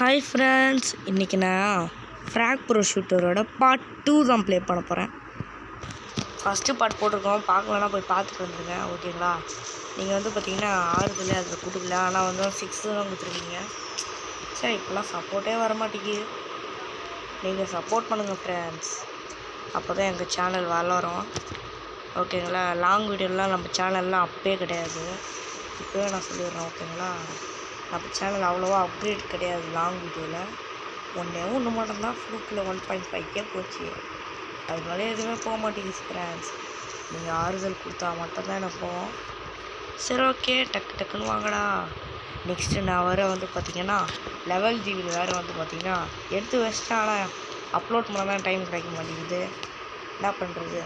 Hi friends, இன்றைக்கி நான் frock bro ஷூட்டரோட part 2 தான் ப்ளே பண்ண போகிறேன். ஃபஸ்ட்டு பார்ட் போட்டிருக்கோம், பார்க்கலன்னா போய் பார்த்துட்டு வந்துருங்க. ஓகேங்களா? நீங்கள் பார்த்தீங்கன்னா 6 அதில் கொடுக்கல, ஆனால் 6 தான் கொடுத்துருக்கீங்க. சரி, இப்போலாம் சப்போர்ட்டே வர மாட்டேங்குது. நீங்கள் சப்போர்ட் பண்ணுங்கள் ஃப்ரெண்ட்ஸ், அப்போ தான் எங்கள் சேனல் வளரும். ஓகேங்களா? லாங் வீடியோலாம் நம்ம சேனல்லாம் அப்பே கிடையாது, இப்போவே நான் சொல்லிடுறேன். ஓகேங்களா? நம்ம சேனல் அவ்வளோவா அப்கிரேட் கிடையாது. லாங் வீடியோவில் ஒன்று மட்டும்தான் ஃப்ளூக்கில் 1.5K போச்சு. அதனால எதுவுமே போக மாட்டேங்குது ஃப்ரெண்ட்ஸ். நீங்கள் ஆறுதல் கொடுத்தா மட்டும்தான் எனக்கு போவோம். சரி, ஓகே, டக்குன்னு வாங்கடா. நெக்ஸ்ட்டு நான் பார்த்திங்கன்னா லெவல் ஜிபியில் வேறு பார்த்திங்கன்னா எடுத்து வச்சிட்டேன். ஆனால் அப்லோட் பண்ண தான் டைம் கிடைக்க மாட்டேங்குது. என்ன பண்ணுறது?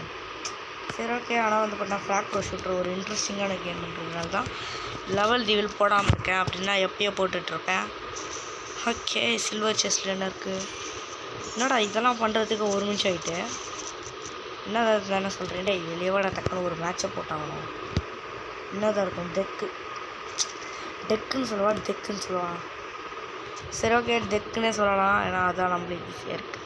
சரி, ஓகே. ஆனால் பார்த்தீங்கன்னா ஃப்ராக் ப்ரோ ஷூட்டர் ஒரு இன்ட்ரெஸ்டிங்கான கேம்ன்றதுனால தான் லெவல் டிவில் போடாமல் இருக்கேன். அப்படின்னா எப்பயோ போட்டுட்ருப்பேன். ஓகே, சில்வர் செஸ்டில் என்ன இருக்குது? என்னடா இதெல்லாம் பண்ணுறதுக்கு 1 நிமிஷம் ஆகிட்டு என்னதான் தானே சொல்கிறேன். டே வெளியேவாட டக்குன்னு ஒரு மேட்சை போட்டாகணும். என்னதான் இருக்கும்? டெக்குன்னு சொல்லுவா. சரி, ஓகே, டெக்குன்னே சொல்லலாம். ஏன்னா அதான் நம்மளுக்கு ஈஸியாக இருக்குது.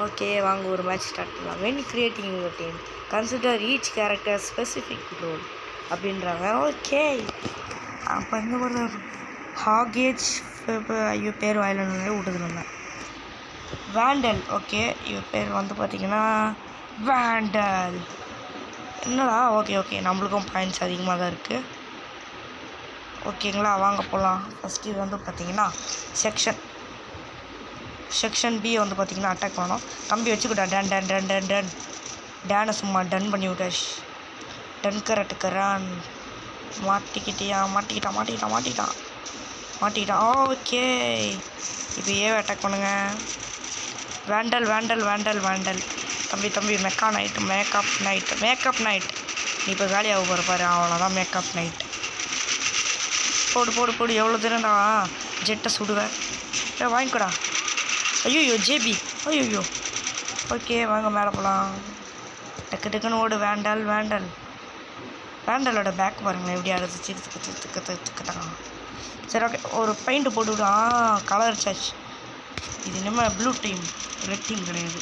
ஓகே, வாங்க ஒரு மேட்ச் ஸ்டார்ட் பண்ணலாம். When creating your team consider each character specific role அப்படின்றாங்க. ஓகே, அப்போ இந்த ஒரு ஹாகேஜ் ஐயோ பேர் வாயிலே விட்டுதுருந்தேன். வேண்டல். ஓகே, இவர் பேர் பார்த்திங்கன்னா வேண்டல். என்னடா? ஓகே, நம்மளுக்கும் பாயிண்ட்ஸ் அதிகமாக தான் இருக்குது. ஓகேங்களா, வாங்க போகலாம். ஃபஸ்ட்டு இது பார்த்திங்கன்னா செக்ஷன் பி பார்த்திங்கன்னா அட்டாக் பண்ணணும். தம்பி வச்சுக்கிட்டா டன் டேனை சும்மா டன் பண்ணி விட்டாஷ். டன் கரட்டுக்கரான் மாட்டிக்கிட்டான். ஓகே, இப்போ ஏவை அட்டாக் பண்ணுங்க. வேண்டல். தம்பி மேக்கப் நைட். நீ இப்போ காலியாக போகிற பாரு. அவ்வளோதான் மேக்கப் நைட். போடு. எவ்வளோ தூரம்டா ஜெட்டை சுடுவேன். வாங்கிக்கூடா. ஐயோ ஜேபி. ஐயோ. ஓகே, வாங்க மேலே போகலாம். டக்குன்னு ஓடு. வேண்டலோட பேக் பாருங்களேன் எப்படி அரைச்சி திக்கத்தான். சரி, ஓகே, ஒரு பெயிண்ட் போட்டுவிடா. Colour charge. இது இனிமேல் ப்ளூ டீம், ரெட் டீம் கிடையாது.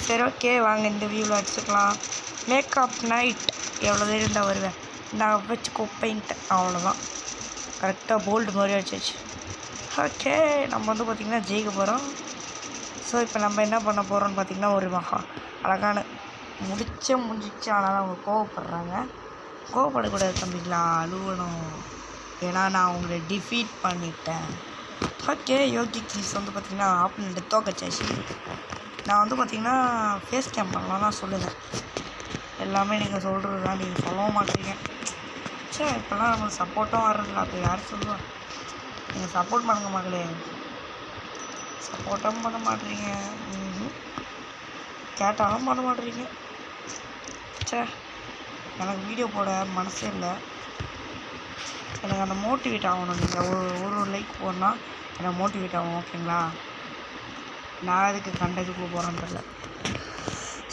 சரி, ஓகே, வாங்க இந்த வியூவில் வச்சுக்கலாம். Makeup night. எவ்வளோ தேடி வருவேன். நான் வச்சுக்கோ பெயிண்ட். அவ்வளோதான், கரெக்டாக போல்டு மாதிரி அடிச்சாச்சு. ஓகே, நம்ம பார்த்திங்கன்னா ஜெயிக்க போகிறோம். ஸோ இப்போ நம்ம என்ன பண்ண போகிறோம்னு பார்த்திங்கன்னா ஒரு அழகான முடிஞ்சிச்சு. ஆனால் அவங்க கோவப்படுறாங்க. கோவப்படக்கூடாது தம்பிங்களா, அழுவணும். ஏன்னா நான் அவங்கள டிஃபீட் பண்ணிட்டேன். ஓகே, யோகி கிங்ஸ் பார்த்திங்கன்னா ஆப்போனண்ட்டை தோக்கச்சாச்சு. நான் பார்த்திங்கன்னா ஃபேஸ் கேம் பண்ணலாம் தான் சொல்லுங்கள். எல்லாமே நீங்கள் சொல்கிறது தான், நீங்கள் சொல்லவும் மாட்டீங்க. சரி, இப்போல்லாம் நம்மளுக்கு சப்போர்ட்டும் வர்றதில்ல. அப்போ யார் சொல்லுவா? நீங்கள் சப்போர்ட் பண்ணுங்க மகளே. சப்போர்ட்டும் பண்ண மாட்டேறீங்க, கேட்டாலும் பண்ண மாட்டேறீங்க. சே, எனக்கு வீடியோ போட மனசே இல்லை. எனக்கு அந்த மோட்டிவேட் ஆகணும். நீங்கள் ஒரு லைக் போடனால் எனக்கு மோட்டிவேட் ஆகும். ஓகேங்களா? நான் அதுக்கு கண்டதுக்கு போகிறேன்னு தெரியல.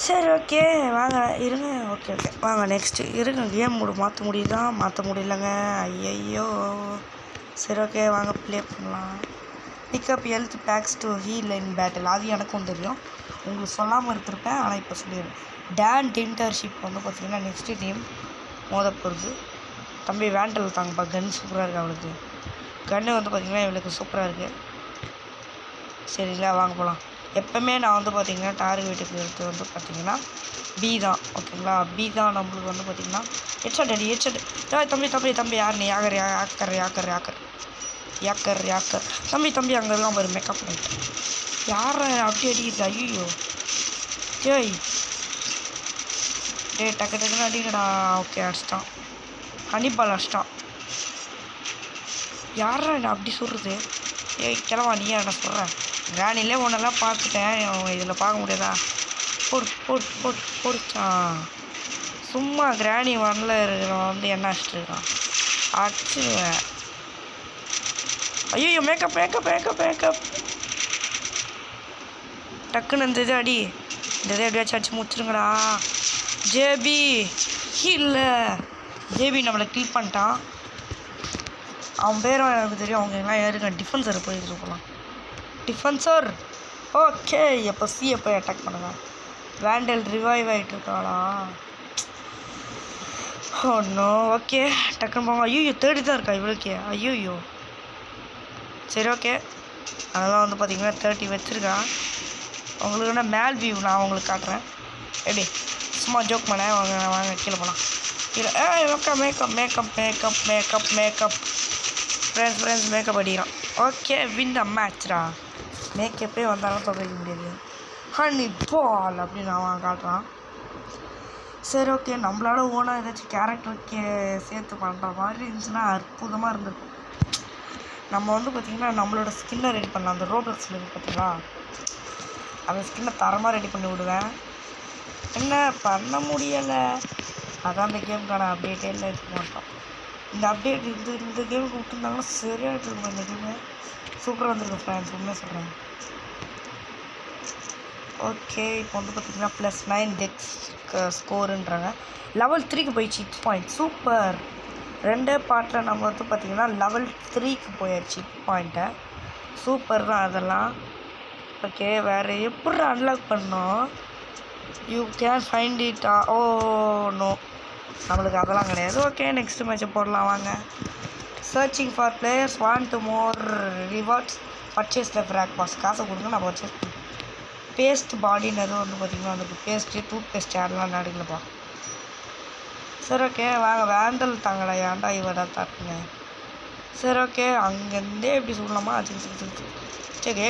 சரி, ஓகே, வாங்க இருங்க. ஓகே, வாங்க நெக்ஸ்ட்டு இருங்க. கேம் மாற்ற முடியலங்க. ஐயோ. சரி, ஓகே, வாங்க ப்ளே பண்ணலாம். Pick up health packs to heal in battle. அது எனக்கும் தெரியும், உங்களுக்கு சொல்லாமல் இருந்திருப்பேன். ஆனால் இப்போ சொல்லிடுறேன். டேன் டின்டர்ஷிப் பார்த்திங்கன்னா நெக்ஸ்ட்டு டீம் மோத போகிறது. தம்பி வேண்டல் தாங்கப்பா. கன் சூப்பராக இருக்குது அவளுக்கு. கன்று பார்த்திங்கன்னா இவளுக்கு சூப்பராக இருக்குது. சரிங்களா, வாங்க போகலாம். எப்போவுமே நான் பார்த்திங்கன்னா டார்கெட்டுக்கு எடுத்து பார்த்திங்கன்னா பி தான். ஓகேங்களா? பி தான் நம்மளுக்கு பார்த்திங்கன்னா ஹெட்ஷாட். தம்பி யார் நீ? யாக்கர். தம்பி அங்கெல்லாம் வரும் மேக்கப் நைட். யாரை அப்படி அடிக்குது? ஐயோ. டக்குன்னு அடிக்கடா. ஓகே, அடிச்சிட்டான். ஹனிபால் அடிச்சிட்டான். யாரா என்ன அப்படி சொல்கிறது? கிளவா நீ என்ன சொல்கிறேன்? கிராணிலே ஒன்றெல்லாம் பார்த்துட்டேன், இதில் பார்க்க முடியாதா? போடுச்சான். சும்மா கிராணி ஒன்றில் இருக்கிறவன் என்ன அடிச்சிட்டு இருக்கான்? அடிச்சுடுவேன். ஐயோ, மேக்கப். டக்குன்னு இந்த இது அடி. இந்த இதை எப்படியாச்சும் அடிச்சு முடிச்சிருங்கடா. ஜேபி இல்லை, ஜேபி நம்மளை கில் பண்ணிட்டான். அவன் பேரும் எனக்கு தெரியும். அவங்க எல்லாம் ஏறுங்க டிஃபென்சர் போயிட்டு போகலாம். டிஃபென்சர் ஓகே. எப்போ சியை போய் அட்டாக் பண்ணுவேன். வேண்டல் ரிவைவ் ஆகிட்டு இருக்காளா? ஒன்றும் ஓகே டக்குன்னு போங்க. ஐயோ தேடி தான் இருக்கா இவளுக்கே. ஐயோ சரி ஓகே. அதெல்லாம் வந்து பார்த்திங்கன்னா 30 வச்சுருக்கான். உங்களுக்கு என்ன மேல் வியூ நான் உங்களுக்கு காட்டுறேன். எப்படி சும்மா ஜோக் பண்ணேன். வாங்க வாங்க கீழே போகலாம். கீழே makeup makeup makeup makeup makeup friends makeup அடிக்கிறான். ஓகே வின் த மேட்ச்ரா. மேக்கப்பே வந்தாலும் தொடக்க முடியாது. ஹனி பால் அப்படின்னு அவன் காட்டுறான். சரி ஓகே. நம்மளால ஓனாக ஏதாச்சும் கேரக்டருக்கு சேர்த்து பண்ணுற மாதிரி இருந்துச்சுன்னா அற்புதமாக இருந்திருக்கும். நம்ம வந்து பார்த்திங்கன்னா நம்மளோட ஸ்கின்னை ரெடி பண்ணலாம். அந்த ரோப்ளக்ஸில் இருக்குது பார்த்தீங்களா, அந்த ஸ்கின்னை தரமாக ரெடி பண்ணி விடுவேன். என்ன பண்ண முடியலை. அதான் அந்த கேமுக்கான அப்டேட்டே இல்லை இருக்க மாட்டோம். இந்த அப்டேட் இந்த கேமுக்கு விட்டுருந்தாங்கன்னா சரியாக இருக்கும். இந்த கேமு சூப்பராக வந்துருக்கும் ஃப்ரெண்ட்ஸ், உண்மையாக சொல்கிறேன். ஓகே இப்போ வந்து பார்த்திங்கன்னா +9 டெக்ஸ் ஸ்கோருன்றாங்க. லெவல் 3க்கு போயிடுச்சு. Point super. 2 பார்ட்டில் நம்ம வந்து பார்த்திங்கன்னா லெவல் 3க்கு போயாச்சு பாயிண்ட்டை. சூப்பர் தான் அதெல்லாம். ஓகே வேறு எப்படி அன்லாக் பண்ணோம்? You can find it. Oh no, நம்மளுக்கு அதெல்லாம் கிடையாது. ஓகே நெக்ஸ்ட் மேட்ச்சை போடலாம் வாங்க. Searching for players want more rewards purchase the frog pass. காசை கொடுங்க நான் பர்ச்சேஸ் பண்ணுறேன். பேஸ்ட் பாடின்னு எதுவும் வந்து பார்த்திங்கன்னா அந்த பேஸ்ட்டு டூத் பேஸ்ட் ஆடெலாம் நடுங்களப்பா. சரி ஓகே வாங்க. வேண்டல் தாங்கடா. ஏன்டா இவடா தாக்குங்க. சரி ஓகே அங்கேருந்தே எப்படி சொல்லலாமா? சரி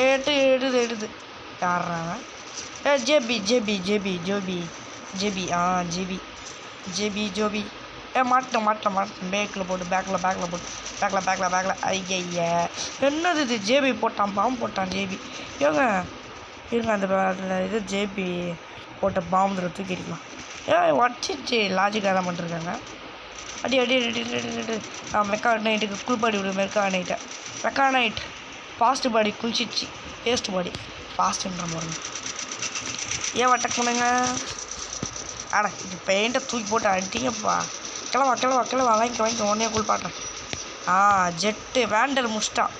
எடுது யாடுறாங்க. ஜேபி ஜேபி ஜேபி ஜோபி ஜேபி ஜேபி ஜோபி மாட்டேன் பேக்கில் போட்டு பேக்கில் ஐய என்னது இது? ஜேபி போட்டான், பாம்பு போட்டான் ஜேபி. இருங்க அந்த இது ஜேபி போட்ட பாம்பு தூக்கிடலாம். வச்சிச்சு லாஜிக்காக தான் பண்ணிருக்காங்க. அடி மெக்கானைட்டுக்கு குளிப்பாடி விடு. மெக்கானைட் ஃபாஸ்ட் பாடி குளிச்சிச்சு. பேஸ்ட் பாடி ஃபாஸ்ட்டுன்ற மாதிரி ஏன் அட்டாக் பண்ணுங்க. இது பெயிண்ட்டை தூக்கி போட்டு அடிங்கப்பா. கிளவா வாங்கிக்க உடனே குளிப்பாட்டுறேன். ஜெட்டு வேண்டல் முடிச்சிட்டான்.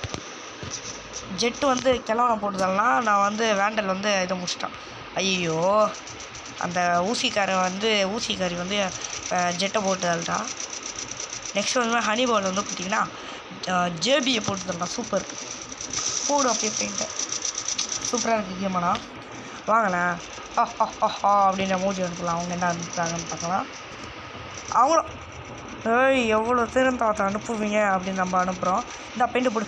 ஜெட்டு வந்து கிளவனை போட்டுதல்லாம். நான் வந்து வேண்டல் வந்து இதை முடிச்சிட்டான். ஐயோ அந்த ஊசிக்காரி வந்து ஜெட்டை போட்டுதல்தான். நெக்ஸ்ட் வந்து ஹனி பால் வந்து பார்த்திங்கன்னா ஜேபியை போட்டுதல்லாம். சூப்பர் போடு அப்படியே பெயிண்ட்டை. சூப்பராக இருக்குது கேமாண்ணா. வாங்களேன் அப்படின்ற மூஞ்சி அனுப்பலாம். அவங்க என்ன அனுப்புகிறாங்கன்னு பார்க்கலாம். அவங்களும் எவ்வளோ திருந்தாத்த அனுப்புவீங்க அப்படின்னு நம்ம அனுப்புகிறோம். இந்த பெயிண்ட்டு போடு.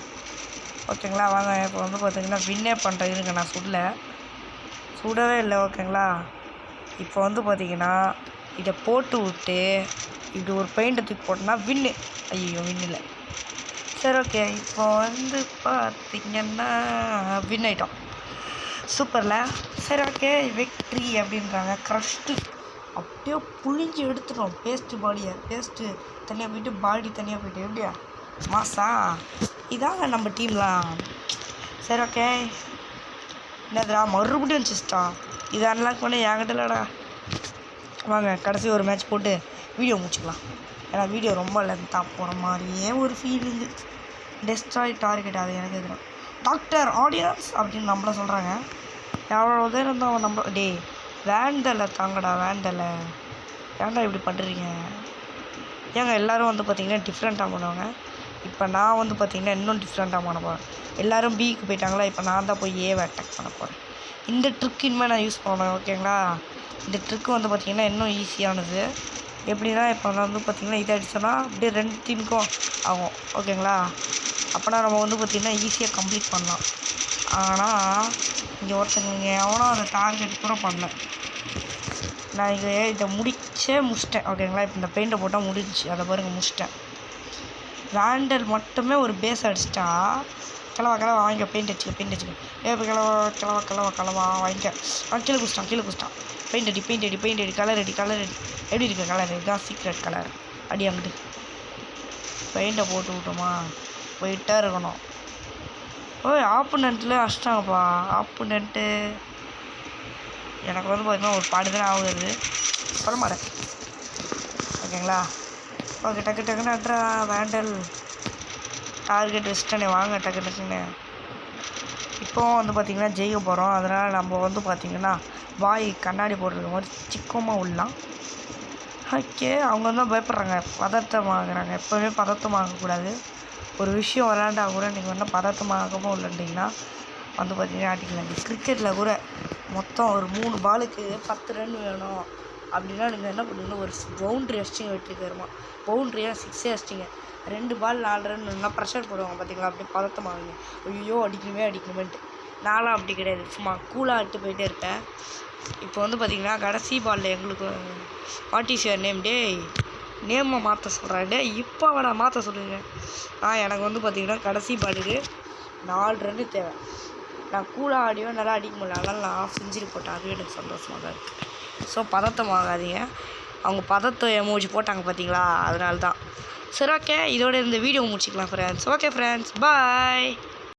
ஓகேங்களா வாங்க. இப்போ வந்து பார்த்திங்கன்னா வின்னே பண்ணுறேன். இருங்க நான் சுடவே இல்லை. ஓகேங்களா இப்போ வந்து பார்த்திங்கன்னா இதை போட்டு விட்டு இப்படி ஒரு பெயிண்ட்டை தூக்கி போட்டோன்னா வின்னு. ஐயோ வின் இல்லை. சரி ஓகே இப்போ வந்து பார்த்திங்கன்னா வின் ஆகிட்டோம். சூப்பரில். சரி ஓகே விக்ட்ரி அப்படின்றாங்க. க்ரஷ்டு அப்படியே புழிஞ்சு எடுத்துட்டோம். பேஸ்ட்டு பேஸ்ட்டு தனியாக போயிட்டு பாடி தனியாக போயிட்டு எப்படியா மாசா இதாங்க நம்ம டீம்லாம். சரி ஓகே என்னதுடா மறுபடியும் சிஸ்டா இதை அன்லாக் பண்ணி என்கிட்ட இல்லைடா. வாங்க கடைசி ஒரு மேட்ச் போட்டு வீடியோ முடிச்சுக்கலாம். ஏன்னா வீடியோ ரொம்ப லென்த்தாக போகிற மாதிரியே ஒரு ஃபீலிங்கு. டெஸ்ட்ராய் டார்கெட் அது எனக்கு எதுனா டாக்டர் ஆடியன்ஸ் அப்படின்னு நம்மள சொல்கிறாங்க. எவ்வளோ தான் இருந்தால் நம்ம வேண்டலை தாங்கடா. வேண்டலை ஏன்டா இப்படி பண்ணுறீங்க? ஏங்க எல்லோரும் வந்து பார்த்திங்கன்னா டிஃப்ரெண்ட்டாக பண்ணுவாங்க. இப்போ நான் வந்து பார்த்திங்கன்னா இன்னும் டிஃப்ரெண்ட்டாக பண்ண போகிறேன். எல்லோரும் பிக்கு போயிட்டாங்களா. இப்போ நான் தான் போய் ஏவை அட்டாக் பண்ண போகிறேன். இந்த ட்ரிக் இனிமேல் நான் யூஸ் பண்ணுவேன். ஓகேங்களா இந்த ட்ரிக்கு வந்து பார்த்திங்கன்னா இன்னும் ஈஸியானது. எப்படின்னா இப்போ நான் வந்து பார்த்திங்கன்னா இதை அடித்தோன்னா அப்படியே 2 டீமுக்கும் ஆகும். ஓகேங்களா அப்போனா நம்ம வந்து பார்த்திங்கன்னா ஈஸியாக கம்ப்ளீட் பண்ணலாம். ஆனால் இங்கே ஒருத்தங்க எவனோ அந்த டார்கெட் கூட பண்ணல. நான் இதை முடிச்சிட்டேன். ஓகேங்களா இப்போ இந்த பெயிண்ட்டை போட்டால் முடிஞ்சிச்சு. அதை பாருங்கள் முடிச்சிட்டேன். வேண்டல் மட்டுமே ஒரு பேஸ் அடிச்சிட்டா கிளவா வாங்கிக்க. பெயிண்ட் அடிச்சுக்க இப்போ கிளவா வாங்கிக்க. கீழே குடிச்சிட்டான். பெயிண்ட் அடி கலர் அடி எப்படி இருக்குது கலர்? இதுதான் சீக்ரெட் கலர். அடி அங்கிட்டு பெயிண்ட்டை போட்டு விட்டோமா போயிட்டே இருக்கணும். ஆப்போனண்ட்டில் அடிச்சிட்டாங்கப்பா. ஆப்போனண்ட்டு எனக்கு வந்து பார்த்திங்கன்னா ஒரு பாடு தான் ஆகுது. சொல்ல மாட்டேன். ஓகேங்களா ஓகே டக்குன்னு அட்ரா வேண்டல் டார்கெட் வச்சுட்டானே வாங்க டக்குன்னு. இப்போவும் வந்து பார்த்திங்கன்னா ஜெயிக்க போகிறோம். அதனால் நம்ம வந்து பார்த்திங்கன்னா வாய் கண்ணாடி போட்டிருக்க மாதிரி சிக்கமாக விடலாம். ஓகே, அவங்க தான் பயப்படுறாங்க, பதட்டமாகறாங்க. எப்போவுமே பதட்டமாகக்கூடாது. ஒரு விஷயம் விளாண்டா கூட நீங்கள் வந்து பதட்டமாகாமல் விளாண்டிங்கன்னா வந்து பார்த்திங்கன்னா அடிக்கலாம். கிரிக்கெட்டில் கூட மொத்தம் ஒரு 3 பாலுக்கு 10 ரன் வேணும் அப்படின்னா நீங்கள் என்ன பண்ணுவீங்கன்னா ஒரு பவுண்ட்ரி அடிச்சிங்க வெற்றிகரமாக. பவுண்ட்ரியாக 6 அடிச்சிங்க. 2 பால் 4 ரன் நல்லா ப்ரெஷர் போடுவாங்க பார்த்தீங்களா, அப்படியே பதட்டமாகுங்க. ஐயோ அடிக்கணுமேன்ட்டு. நான்லாம் அப்படி கிடையாது, சும்மா கூலாக இட்டு போயிட்டே இருப்பேன். இப்போ வந்து பார்த்திங்கன்னா கடைசி பாலில் எங்களுக்கு வாட் இஸ் யுவர் நேம் டே நேமை மாற்ற சொல்கிறேன் டே இப்போ அவனை மாற்ற சொல்லுங்கள். எனக்கு வந்து பார்த்திங்கன்னா கடைசி பாலுக்கு 4 ரன்னு தேவை. நான் கூலாக ஆடியும் நல்லா அடிக்க முடியல, அதனால் நான் செஞ்சுரி போட்டேன். அதுவே எனக்கு சந்தோஷமாக தான் இருக்குது. ஸோ பதட்டமாகாதீங்க. அவங்க பதத்தை எமோஜி போட்டாங்க பார்த்தீங்களா, அதனால தான். சரி ஓகே, இதோட இந்த வீடியோ முடிச்சிக்கலாம் ஃப்ரெண்ட்ஸ். ஓகே ஃப்ரெண்ட்ஸ், பாய்.